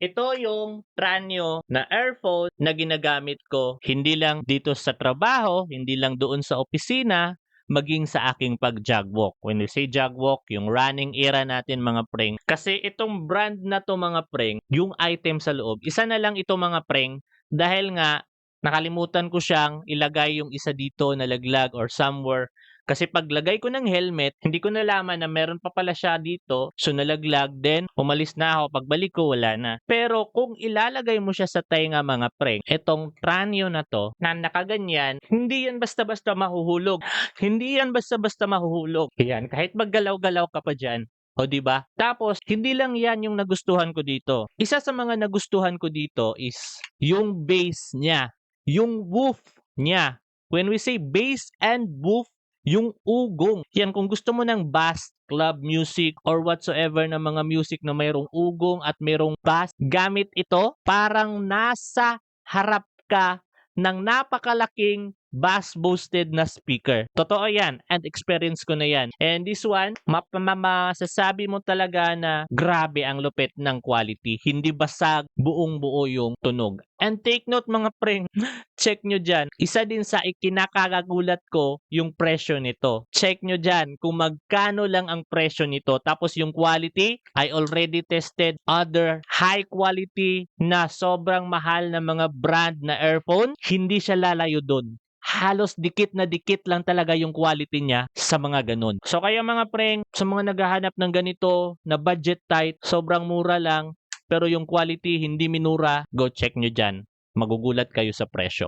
Ito yung Tranio na earphone na ginagamit ko hindi lang dito sa trabaho, hindi lang doon sa opisina, maging sa aking pag-jogwalk. When we say jogwalk, yung running era natin mga preng. Kasi itong brand na to mga preng, yung item sa loob, isa na lang ito mga preng dahil nga nakalimutan ko siyang ilagay yung isa dito na laglag or somewhere. Kasi paglagay ko ng helmet, hindi ko nalaman na meron pa pala siya dito. So nalaglag, then umalis na ako. Pagbalik ko, wala na. Pero kung ilalagay mo siya sa tenga mga preng, etong tranyo na to, na nakaganyan, hindi yan basta-basta mahuhulog. Hindi yan basta-basta mahuhulog. Yan, kahit maggalaw-galaw ka pa dyan. O di ba? Tapos hindi lang 'yan yung nagustuhan ko dito. Isa sa mga nagustuhan ko dito is yung bass niya, yung woof niya. When we say bass and woof, yung ugong. Yan, kung gusto mo ng bass, club music, or whatsoever na mga music na mayroong ugong at mayroong bass, gamit ito, parang nasa harap ka ng napakalaking bass-boosted na speaker. Totoo yan, and experience ko na yan. And this one, masasabi mo talaga na grabe ang lupit ng quality. Hindi basag, buong-buo yung tunog. And take note mga preng, check nyo dyan. Isa din sa ikinakagagulat ko yung presyo nito. Check nyo dyan kung magkano lang ang presyo nito. Tapos yung quality, I already tested other high quality na sobrang mahal na mga brand na earphone. Hindi siya lalayo dun. Halos dikit na dikit lang talaga yung quality niya sa mga ganun. So kaya mga preng, sa mga naghahanap ng ganito na budget tight, sobrang mura lang, pero yung quality hindi minura, go check nyo dyan. Magugulat kayo sa presyo.